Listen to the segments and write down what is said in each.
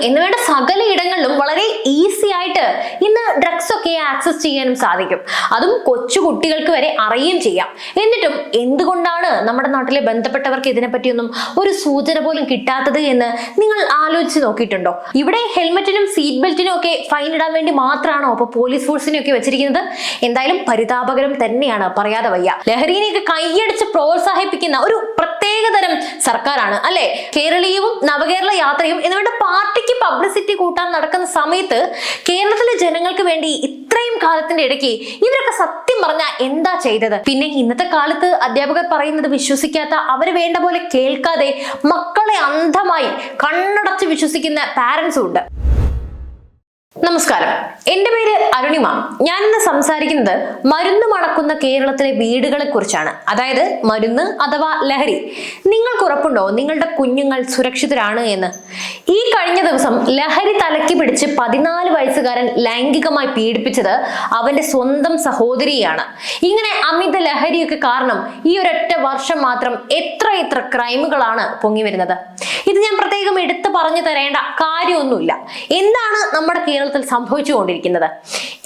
എന്നുവേണ്ട സകല ഇടങ്ങളിലും വളരെ ഈസി ആയിട്ട് ഇന്ന് ഡ്രഗ്സ് ഒക്കെ ആക്സസ് ചെയ്യാനും സാധിക്കും. അതും കൊച്ചു കുട്ടികൾക്ക് വരെ അറിയുകയും ചെയ്യാം. എന്നിട്ടും എന്തുകൊണ്ടാണ് നമ്മുടെ നാട്ടിലെ ബന്ധപ്പെട്ടവർക്ക് ഇതിനെപ്പറ്റിയൊന്നും ഒരു സൂചന പോലും കിട്ടാത്തത് എന്ന് നിങ്ങൾ ആലോചിച്ച് നോക്കിയിട്ടുണ്ടോ? ഇവിടെ ഹെൽമെറ്റിനും സീറ്റ് ബെൽറ്റിനും ഒക്കെ ഫൈൻ ഇടാൻ വേണ്ടി മാത്രമാണോ അപ്പൊ പോലീസ് ഫോഴ്സിനെ ഒക്കെ വെച്ചിരിക്കുന്നത്? എന്തായാലും പരിതാപകരം തന്നെയാണ്, പറയാതെ വയ്യ. ലഹരിനെയൊക്കെ കൈയടിച്ച് പ്രോത്സാഹിപ്പിക്കുന്ന ഒരു പ്രത്യേകതരം സർക്കാരാണ് അല്ലെ? കേരളീയവും നവകേരള യാത്രയും എന്നുവേണ്ട പാർട്ടിക്ക് പബ്ലിസിറ്റി കൂട്ടാൻ നടക്കുന്ന സമയത്ത് കേരളത്തിലെ ജനങ്ങൾക്ക് വേണ്ടി ഇത്രയും കാലത്തിന്റെ ഇടയ്ക്ക് ഇവരൊക്കെ സത്യം പറഞ്ഞാൽ എന്താ ചെയ്തത്? പിന്നെ ഇന്നത്തെ കാലത്ത് അധ്യാപകർ പറയുന്നത് വിശ്വസിക്കാത്ത, അവര് വേണ്ട പോലെ കേൾക്കാതെ മക്കളെ അന്ധമായി കണ്ണടച്ച് വിശ്വസിക്കുന്ന പാരന്റ്സും ഉണ്ട്. നമസ്കാരം, എന്റെ പേര് അരുണിമ. ഞാനിന്ന് സംസാരിക്കുന്നത് മരുന്ന് മണക്കുന്ന കേരളത്തിലെ വീടുകളെ കുറിച്ചാണ്. അതായത് മരുന്ന് അഥവാ ലഹരി. നിങ്ങൾക്ക് ഉറപ്പുണ്ടോ നിങ്ങളുടെ കുഞ്ഞുങ്ങൾ സുരക്ഷിതരാണ് എന്ന്? ഈ കഴിഞ്ഞ ദിവസം ലഹരി തലയ്ക്ക് പിടിച്ച് 14 വയസ്സുകാരൻ ലൈംഗികമായി പീഡിപ്പിച്ചത് അവന്റെ സ്വന്തം സഹോദരിയാണ്. ഇങ്ങനെ അമിത ലഹരിയൊക്കെ കാരണം ഈ ഒരൊറ്റ വർഷം മാത്രം എത്ര ക്രൈമുകളാണ് പൊങ്ങി വരുന്നത്. ഇത് ഞാൻ പ്രത്യേകം എടുത്തു പറഞ്ഞു തരേണ്ട കാര്യമൊന്നുമില്ല. എന്താണ് നമ്മുടെ കേരളത്തിൽ സംഭവിച്ചുകൊണ്ടിരിക്കുന്നത്?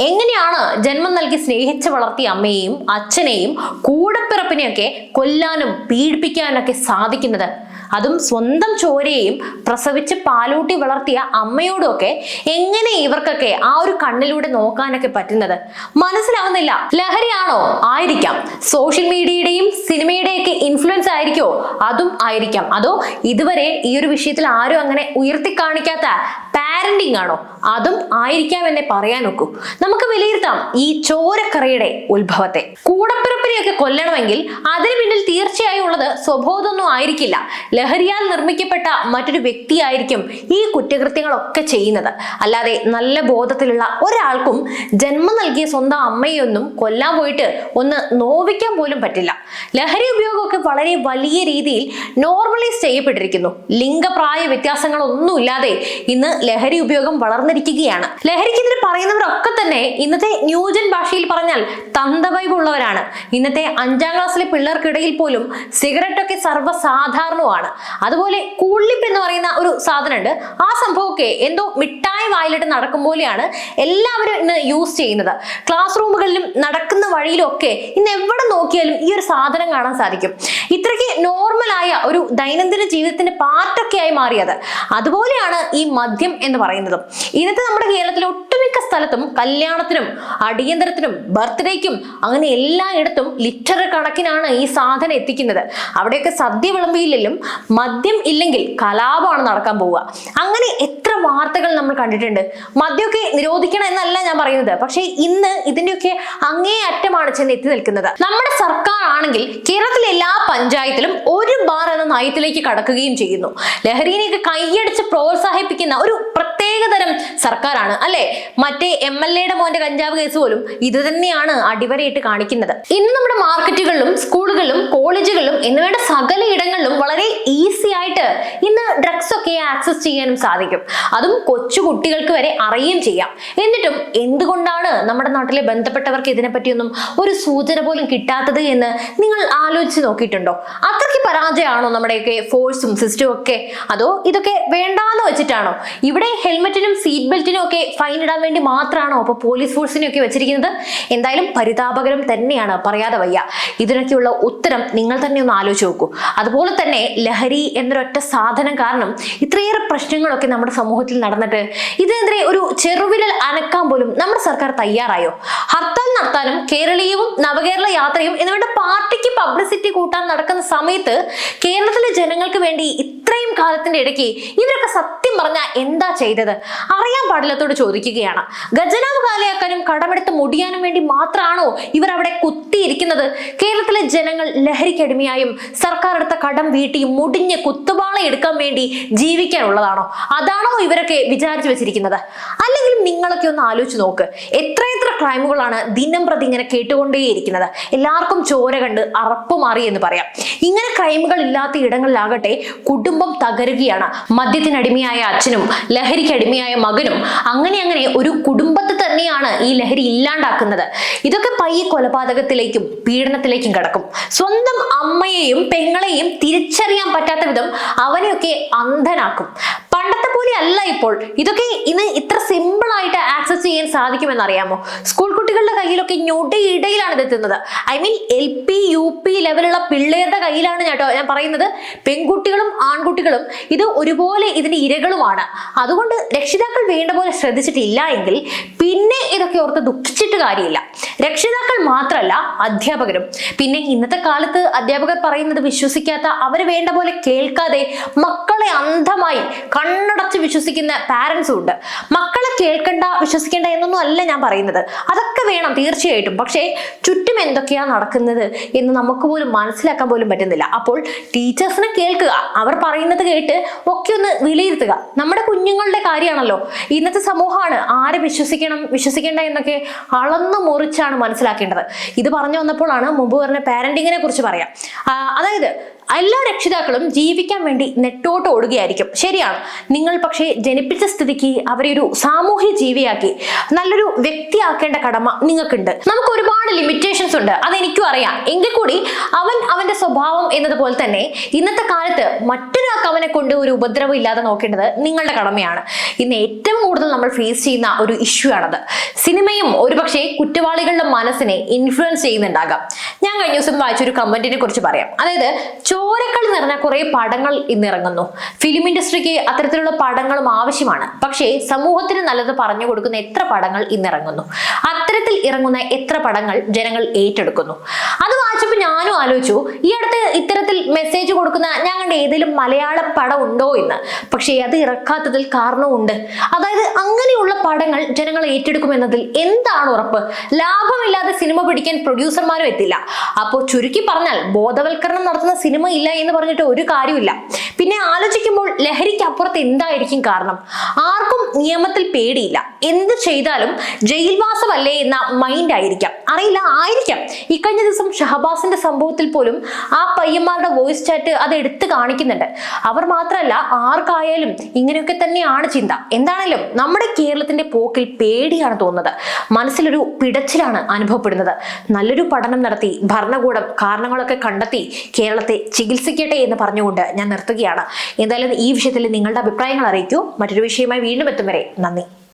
എങ്ങനെയാണ് ജന്മം നൽകി സ്നേഹിച്ച് വളർത്തിയ അമ്മയെയും അച്ഛനെയും കൂടപ്പിറപ്പിനെയൊക്കെ കൊല്ലാനും പീഡിപ്പിക്കാനൊക്കെ സാധിക്കുന്നത്? അതും സ്വന്തം ചോരയെയും പ്രസവിച്ച് പാലൂട്ടി വളർത്തിയ അമ്മയോടൊക്കെ എങ്ങനെ ഇവർക്കൊക്കെ ആ ഒരു കണ്ണിലൂടെ നോക്കാനൊക്കെ പറ്റുന്നത്? മനസ്സിലാവുന്നില്ല. ലഹരിയാണോ? ആയിരിക്കാം. സോഷ്യൽ മീഡിയയുടെയും സിനിമയുടെയൊക്കെ ഇൻഫ്ലുവൻസ് ആയിരിക്കോ? അതും ആയിരിക്കാം. അതോ ഇതുവരെ ഈ ഒരു വിഷയത്തിൽ ആരും അങ്ങനെ ഉയർത്തി കാണിക്കാത്ത പാരന്റിംഗ് ആണോ? അതും ആയിരിക്കാം എന്നേ പറയാൻ നോക്കൂ. നമുക്ക് വിലയിരുത്താം ഈ ചോരക്കറയുടെ ഉത്ഭവത്തെ. കൂടപ്പിറപ്പിനെയൊക്കെ കൊല്ലണമെങ്കിൽ അതിന് പിന്നിൽ തീർച്ചയായും ഉള്ളത് സ്വബോധമൊന്നും ആയിരിക്കില്ല. ലഹരിയാൽ നിർമ്മിക്കപ്പെട്ട മറ്റൊരു വ്യക്തിയായിരിക്കും ഈ കുറ്റകൃത്യങ്ങളൊക്കെ ചെയ്യുന്നത്. അല്ലാതെ നല്ല ബോധത്തിലുള്ള ഒരാൾക്കും ജന്മം നൽകിയ സ്വന്തം അമ്മയൊന്നും കൊല്ലാൻ പോയിട്ട് ഒന്ന് നോവിക്കാൻ പോലും പറ്റില്ല. ലഹരി ഉപയോഗമൊക്കെ വളരെ വലിയ രീതിയിൽ നോർമലൈസ് ചെയ്യപ്പെട്ടിരിക്കുന്നു. ലിംഗപ്രായ വ്യത്യാസങ്ങളൊന്നുമില്ലാതെ ഇന്ന് ലഹരി ഉപയോഗം വളർന്നിരിക്കുകയാണ്. ലഹരിക്കെതിരെ പറയുന്നവരൊക്കെ തന്നെ ഇന്നത്തെ ന്യൂജൻ ഭാഷയിൽ പറഞ്ഞാൽ തന്തവൈബ് ഉള്ളവരാണ്. ഇന്നത്തെ 5ാം ക്ലാസ്സിലെ പിള്ളേർക്കിടയിൽ പോലും സിഗരറ്റ് ഒക്കെ സർവ്വസാധാരണമാണ്. അതുപോലെ കൂളിപ്പ് എന്ന് പറയുന്ന ഒരു സാധനമുണ്ട്. ആ സംഭവമൊക്കെ എന്തോ മിഠായി വായിലിട്ട് നടക്കും പോലെയാണ് എല്ലാവരും ഇന്ന് യൂസ് ചെയ്യുന്നത്. ക്ലാസ് റൂമുകളിലും നടക്കുന്ന വഴിയിലും ഒക്കെ ഇന്ന് എവിടെ നോക്കിയാലും ഈ ഒരു സാധനം കാണാൻ സാധിക്കും. ഇത്രയ്ക്ക് നോർമലായ ഒരു ദൈനംദിന ജീവിതത്തിന്റെ പാർട്ടൊക്കെ ആയി മാറിയത്. അതുപോലെയാണ് ഈ മദ്യം എന്ന് പറയുന്നത്. ഇന്നത്തെ നമ്മുടെ കേരളത്തിലെ ഒട്ടുമിക്ക സ്ഥലത്തും കല്യാണത്തിനും അടിയന്തരത്തിനും ബർത്ത്ഡേക്കും അങ്ങനെ എല്ലായിടത്തും ലിറ്റർ കണക്കിനാണ് ഈ സാധനം എത്തിക്കുന്നത്. അവിടെയൊക്കെ സദ്യ വിളമ്പിയില്ലെങ്കിലും മദ്യം ഇല്ലെങ്കിൽ കലാപമാണ് നടക്കാൻ പോവുക. അങ്ങനെ എത്ര വാർത്തകൾ നമ്മൾ കണ്ടിട്ടുണ്ട്. മദ്യമൊക്കെ നിരോധിക്കണം എന്നല്ല ഞാൻ പറയുന്നത്. പക്ഷേ ഇന്ന് ഇതിന്റെയൊക്കെ അങ്ങേ അറ്റമാണ് ചെന്ന് എത്തി നിൽക്കുന്നത്. നമ്മുടെ സർക്കാർ ആണെങ്കിൽ കേരളത്തിലെ എല്ലാ പഞ്ചായത്തിലും ഒരു ബാർ എന്ന നയത്തിലേക്ക് കടക്കുകയും ചെയ്യുന്നു. ലഹരിനെയൊക്കെ കൈയടിച്ച് പ്രോത്സാഹിപ്പിക്കുന്ന ഒരു പ്രത്യേകതരം സർക്കാരാണ് അല്ലെ? മറ്റേ MLA-യുടെ മോന്റെ കഞ്ചാവ് കേസ് പോലും ഇത് തന്നെയാണ് അടിവരയിട്ട് കാണിക്കുന്നത്. ഇന്ന് നമ്മുടെ മാർക്കറ്റുകളിലും സ്കൂളുകളിലും കോളേജുകളിലും എന്നുവേണ്ട സകല ഇടങ്ങളിലും വളരെ ഈസി ആയിട്ട് ഇന്ന് ഡ്രഗ്സ് ഒക്കെ ആക്സസ് ചെയ്യാനും സാധിക്കും. അതും കൊച്ചു കുട്ടികൾക്ക് വരെ അറിയുകയും ചെയ്യാം. എന്നിട്ടും എന്തുകൊണ്ടാണ് നമ്മുടെ നാട്ടിലെ ബന്ധപ്പെട്ടവർക്ക് ഇതിനെപ്പറ്റിയൊന്നും ഒരു സൂചന പോലും കിട്ടാത്തത് എന്ന് നിങ്ങൾ ആലോചിച്ച് നോക്കിയിട്ടുണ്ടോ? അത്രയ്ക്ക് പരാജയമാണോ നമ്മുടെയൊക്കെ ഫോഴ്സും സിസ്റ്റവും ഒക്കെ? അതോ ഇതൊക്കെ വേണ്ടാന്ന് വെച്ചിട്ടാണോ? ഇവിടെ ഹെൽമെറ്റിനും സീറ്റ് ബെൽറ്റിനും ഒക്കെ ഫൈൻ ഇടാൻ വേണ്ടി മാത്രമാണോ അപ്പൊ പോലീസ് ഫോഴ്സിനെ ഒക്കെ വെച്ചിരിക്കുന്നത്? എന്തായാലും പരിതാപകരം തന്നെയാണ്, പറയാതെ വയ്യ. ഇതിനൊക്കെയുള്ള ഉത്തരം നിങ്ങൾ തന്നെ ഒന്ന് ആലോചിച്ച് നോക്കൂ. അതുപോലെ തന്നെ ലഹരി എന്നൊരൊറ്റ സാധനം കാരണം ഇത്രയേറെ പ്രശ്നങ്ങളൊക്കെ നമ്മുടെ സമൂഹത്തിൽ നടന്നിട്ട് ഇതിനെതിരെ ഒരു ചെറുവിരൽ അനക്കാൻ പോലും നമ്മുടെ സർക്കാർ തയ്യാറായോ? ഹർത്താൽ നടത്താനും കേരളീയവും നവകേരള യാത്രയും എന്നുവേണ്ട പാർട്ടിക്ക് പബ്ലിസിറ്റി കൂട്ടാൻ നടക്കുന്ന സമയത്ത് കേരളത്തിലെ ജനങ്ങൾക്ക് വേണ്ടി ഇത്രയും കാലത്തിന്റെ ഇടയ്ക്ക് ഇവരൊക്കെ സത്യം പറഞ്ഞാൽ എന്താ ചെയ്തത്? അറിയാൻ പാടില്ലത്തോട് ചോദിക്കുകയാണ്. ഖജനാവ് കാലിയാക്കാനും കടമെടുത്ത് മുടിയാനും വേണ്ടി മാത്രമാണോ ഇവർ അവിടെ കുത്തിയിരിക്കുന്നത്? കേരളത്തിലെ ജനങ്ങൾ ലഹരിക്കടിമയായും സർക്കാർ എടുത്ത കടം വീട്ടിയും മുടിഞ്ഞ് കുത്തുപാള എടുക്കാൻ വേണ്ടി ജീവിക്കാനുള്ളതാണോ? അതാണോ ഇവരൊക്കെ വിചാരിച്ചു വെച്ചിരിക്കുന്നത്? അല്ലെങ്കിൽ നിങ്ങളൊക്കെ ഒന്ന് ആലോചിച്ച് നോക്ക്. എത്ര ക്രൈമുകളാണ് ദിനം പ്രതി ഇങ്ങനെ കേട്ടുകൊണ്ടേയിരിക്കുന്നത്. എല്ലാവർക്കും ചോര കണ്ട് അറപ്പ് മാറി എന്ന് പറയാം. ഇങ്ങനെ ക്രൈമുകൾ ഇല്ലാത്ത ഇടങ്ങളിലാകട്ടെ കുടുംബം തകരുകയാണ്. മദ്യത്തിനടിമയായ അച്ഛനും ലഹരിക്കടിമയായ മകനും അങ്ങനെ ഒരു കുടുംബത്തെ തന്നെയാണ് ഈ ലഹരി ഇല്ലാണ്ടാക്കുന്നത്. ഇതൊക്കെ പയ്യെ കൊലപാതകത്തിലേക്കും പീഡനത്തിലേക്കും കടക്കും. സ്വന്തം അമ്മയെയും പെങ്ങളെയും തിരിച്ചറിയാൻ പറ്റാത്ത വിധം അവനെയൊക്കെ അന്ധനാക്കും. പണ്ടത്തെ പോലെ അല്ല ഇപ്പോൾ. ഇതൊക്കെ ഇന്ന് ഇത്ര സിമ്പിൾ ആയിട്ട് ആക്സസ് ചെയ്യാൻ സാധിക്കുമെന്ന് അറിയാമോ? സ്കൂൾ കുട്ടികളുടെ കയ്യിലൊക്കെ ഞൊടിയിടയിലാണ് ഇത് എത്തുന്നത്. ഐ മീൻ LP UP ലെവലുള്ള പിള്ളേരുടെ കയ്യിലാണ് കേട്ടോ ഞാൻ പറയുന്നത്. പെൺകുട്ടികളും ആൺകുട്ടികളും ഇത് ഒരുപോലെ ഇതിന്റെ ഇരകളുമാണ്. അതുകൊണ്ട് രക്ഷിതാക്കൾ വേണ്ട പോലെ ശ്രദ്ധിച്ചിട്ടില്ല എങ്കിൽ പിന്നെ ഇതൊക്കെ ഓർത്ത് ദുഃഖിച്ചിട്ട് കാര്യമില്ല. രക്ഷിതാക്കൾ മാത്രമല്ല, അധ്യാപകരും. പിന്നെ ഇന്നത്തെ കാലത്ത് അധ്യാപകർ പറയുന്നത് വിശ്വസിക്കാത്ത, അവര് വേണ്ട പോലെ കേൾക്കാതെ മക്കളെ അന്ധമായി കണ്ണടച്ച് വിശ്വസിക്കുന്ന പാരന്റ്സും ഉണ്ട്. മക്കളെ കേൾക്കണ്ട, വിശ്വസിക്കേണ്ട എന്നൊന്നും അല്ല ഞാൻ പറയുന്നത്. അതൊക്കെ വേണം തീർച്ചയായിട്ടും. പക്ഷേ ചുറ്റും എന്തൊക്കെയാ നടക്കുന്നത് എന്ന് നമുക്ക് പോലും മനസ്സിലാക്കാൻ പോലും പറ്റുന്നില്ല. അപ്പോൾ ടീച്ചേഴ്സിനെ കേൾക്കുക, അവർ പറയുന്നത് കേട്ട് ഒക്കെ ഒന്ന് വിലയിരുത്തുക. നമ്മുടെ കുഞ്ഞുങ്ങളുടെ കാര്യമാണല്ലോ. ഇന്നത്തെ സമൂഹമാണ് ആരെ വിശ്വസിക്കണം വിശ്വസിക്കേണ്ട എന്നൊക്കെ അളന്നു മുറിച്ചാണ് മനസ്സിലാക്കേണ്ടത്. ഇത് പറഞ്ഞു വന്നപ്പോഴാണ് മുമ്പ് പറഞ്ഞ പാരന്റിങ്ങിനെ കുറിച്ച് പറയാം. അതായത് എല്ലാ രക്ഷിതാക്കളും ജീവിക്കാൻ വേണ്ടി നെട്ടോട്ട് ഓടുകയായിരിക്കും, ശരിയാണ്. നിങ്ങൾ പക്ഷേ ജനിപ്പിച്ച സ്ഥിതിക്ക് അവരെ ഒരു സാമൂഹ്യ ജീവിയാക്കി നല്ലൊരു വ്യക്തിയാക്കേണ്ട കടമ നിങ്ങൾക്കുണ്ട്. നമുക്ക് ഒരുപാട് ലിമിറ്റേഷൻസ് ഉണ്ട്, അതെനിക്കും അറിയാം. എങ്കിൽ കൂടി അവന്റെ സ്വഭാവം എന്നതുപോലെ തന്നെ ഇന്നത്തെ കാലത്ത് മറ്റൊരാൾക്ക് അവനെ കൊണ്ട് ഒരു ഉപദ്രവം ഇല്ലാതെ നോക്കേണ്ടത് നിങ്ങളുടെ കടമയാണ്. ഇന്ന് ഏറ്റവും കൂടുതൽ നമ്മൾ ഫേസ് ചെയ്യുന്ന ഒരു ഇഷ്യൂ ആണത്. സിനിമയും ഒരുപക്ഷെ കുറ്റവാളികളുടെ മനസ്സിനെ ഇൻഫ്ലുവൻസ് ചെയ്യുന്നുണ്ടാകാം. ഞാൻ കഴിഞ്ഞ ദിവസം വായിച്ചൊരു കമന്റിനെ കുറിച്ച് പറയാം. അതായത് ചോരക്കളി നിറഞ്ഞ കുറെ പടങ്ങൾ ഇന്നിറങ്ങുന്നു. ഫിലിം ഇൻഡസ്ട്രിക്ക് അത്തരത്തിലുള്ള പടങ്ങളും ആവശ്യമാണ്. പക്ഷേ സമൂഹത്തിന് നല്ലത് പറഞ്ഞു കൊടുക്കുന്ന എത്ര പടങ്ങൾ ഇന്നിറങ്ങുന്നു? അത്തരത്തിൽ ഇറങ്ങുന്ന എത്ര പടങ്ങൾ ജനങ്ങൾ ഏറ്റെടുക്കുന്നു? അത് വായിച്ചപ്പോൾ ഞാനും ആലോചിച്ചു, ഈ അടുത്ത് ഇത്തരത്തിൽ മെസ്സേജ് കൊടുക്കുന്ന ഞാൻ കണ്ട ഏതെങ്കിലും മലയാളം പടം ഉണ്ടോ എന്ന്. പക്ഷേ അത് ഇറക്കാത്തതിൽ കാരണവുമുണ്ട്. അതായത് അങ്ങനെയുള്ള പടങ്ങൾ ജനങ്ങൾ ഏറ്റെടുക്കുമെന്നതിൽ എന്താണ് ഉറപ്പ്? ലാഭമില്ലാതെ സിനിമ പിടിക്കാൻ പ്രൊഡ്യൂസർമാരും എത്തില്ല. അപ്പോൾ ചുരുക്കി പറഞ്ഞാൽ ബോധവൽക്കരണം നടത്തുന്ന സിനിമ ഇല്ല എന്ന് പറഞ്ഞിട്ട് ഒരു കാര്യമില്ല. പിന്നെ ആലോചിക്കുമ്പോൾ ലഹരിക്ക് അപ്പുറത്ത് എന്തായിരിക്കും കാരണം? ആർക്കും നിയമത്തിൽ പേടിയില്ല, എന്ത് ചെയ്താലും ജയിൽവാസമല്ലേ എന്ന മൈൻഡ് ആയിരിക്കാം, അറിയില്ല, ആയിരിക്കാം. ഇക്കഴിഞ്ഞ ദിവസം ഷഹബാസിന്റെ സംഭവത്തിൽ പോലും ആ പയ്യന്മാരുടെ വോയിസ് ചാറ്റ് അത് എടുത്ത് കാണിക്കുന്നുണ്ട്. അവർ മാത്രമല്ല, ആർക്കായാലും ഇങ്ങനെയൊക്കെ തന്നെയാണ് ചിന്ത. എന്താണേലും നമ്മുടെ കേരളത്തിന്റെ പോക്കിൽ പേടിയാണ് തോന്നുന്നത്, മനസ്സിലൊരു പിടച്ചിലാണ് അനുഭവപ്പെടുന്നത്. നല്ലൊരു പഠനം നടത്തി ഭരണകൂടം കാരണങ്ങളൊക്കെ കണ്ടെത്തി കേരളത്തെ ചികിത്സിക്കട്ടെ എന്ന് പറഞ്ഞുകൊണ്ട് ഞാൻ നിർത്തുകയാണ്. എന്തായാലും ഈ വിഷയത്തിൽ നിങ്ങളുടെ അഭിപ്രായങ്ങൾ അറിയിക്കൂ. മറ്റൊരു വിഷയമായി വീണ്ടും എത്തും വരെ നന്ദി.